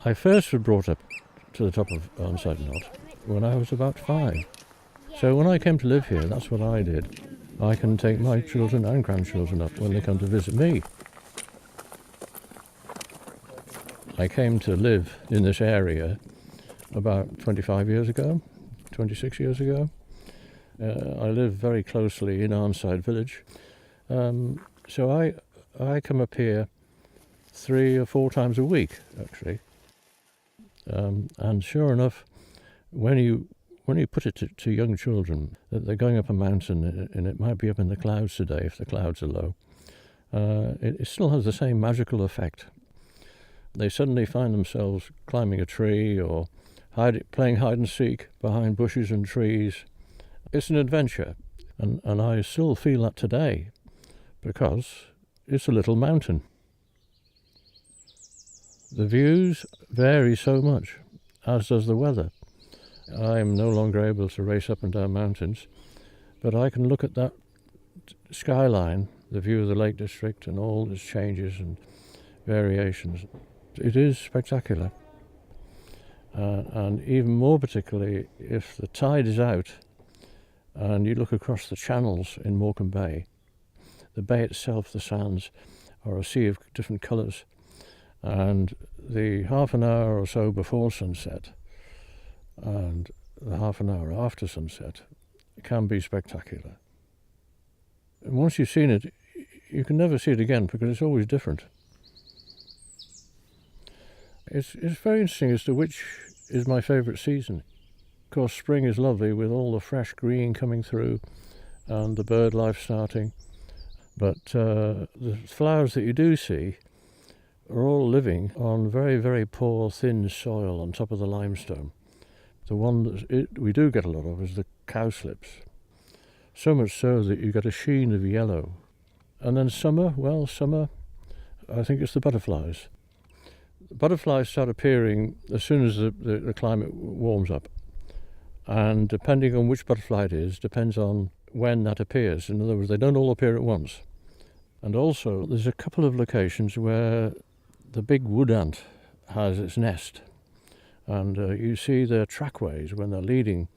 I first was brought up to the top of Arnside Knott when I was about 5. So when I came to live here, that's what I did. I can take my children and grandchildren up when they come to visit me. I came to live in this area about 25 years ago, 26 years ago. I live very closely in Arnside village. So I come up here 3 or 4 times a week, actually. And sure enough, when you put it to young children that they're going up a mountain and it might be up in the clouds today if the clouds are low, it still has the same magical effect. They suddenly find themselves climbing a tree or playing hide and seek behind bushes and trees. It's an adventure, and I still feel that today because it's a little mountain. The views vary so much, as does the weather. I'm no longer able to race up and down mountains, but I can look at that skyline, the view of the Lake District and all its changes and variations. It is spectacular. And even more particularly if the tide is out and you look across the channels in Morecambe Bay. The bay itself, the sands, are a sea of different colours. And the half an hour or so before sunset and the half an hour after sunset can be spectacular. And once you've seen it, you can never see it again because it's always different. It's very interesting as to which is my favourite season. Of course, spring is lovely with all the fresh green coming through and the bird life starting. But the flowers that you do see are all living on very, very poor, thin soil on top of the limestone. The one that we do get a lot of is the cowslips. So much so that you get a sheen of yellow. And then summer, I think it's the butterflies. The butterflies start appearing as soon as the climate warms up. And depending on which butterfly it is, depends on when that appears. In other words, they don't all appear at once. And also, there's a couple of locations where the big wood ant has its nest. And you see their trackways when they're leading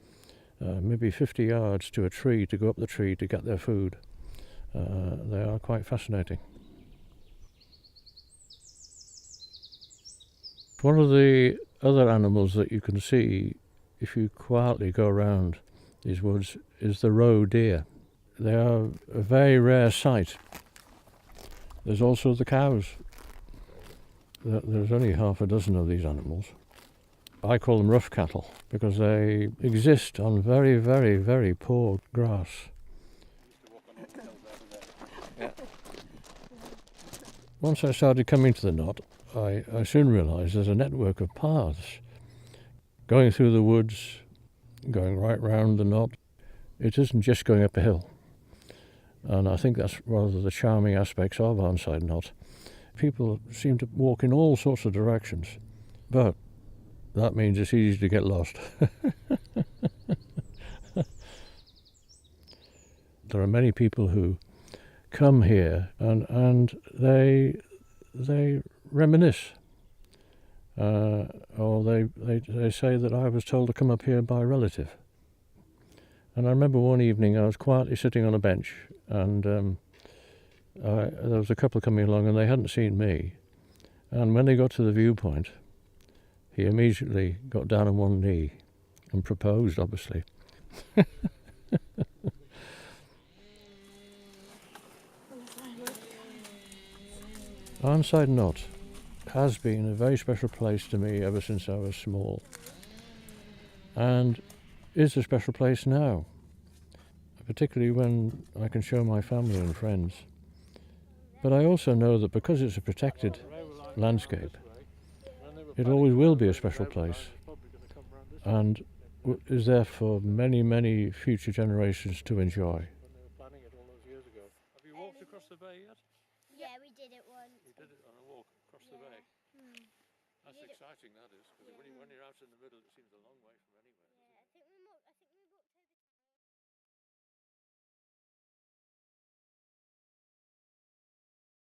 maybe 50 yards to a tree to go up the tree to get their food. They are quite fascinating. One of the other animals that you can see if you quietly go around these woods is the roe deer. They are a very rare sight. There's also the cows. There's only half a dozen of these animals. I call them rough cattle because they exist on very, very, very poor grass. Once I started coming to the knot, I soon realised there's a network of paths going through the woods, going right round the knot. It isn't just going up a hill. And I think that's rather the charming aspects of Arnside Knott. People seem to walk in all sorts of directions, but that means it's easy to get lost. There are many people who come here and they reminisce. Or they say that I was told to come up here by a relative. And I remember one evening I was quietly sitting on a bench and there was a couple coming along and they hadn't seen me. And when they got to the viewpoint, he immediately got down on one knee and proposed, obviously. Arnside Knott has been a very special place to me ever since I was small, and is a special place now, particularly when I can show my family and friends. But I also know that because it's a protected landscape, it always will be a special place and is there for many, many future generations to enjoy. Have you walked across the bay yet? Yeah, we did it once. We did it on a walk across the bay. That's exciting, that is, because when you're out in the middle, it seems a long way from anywhere.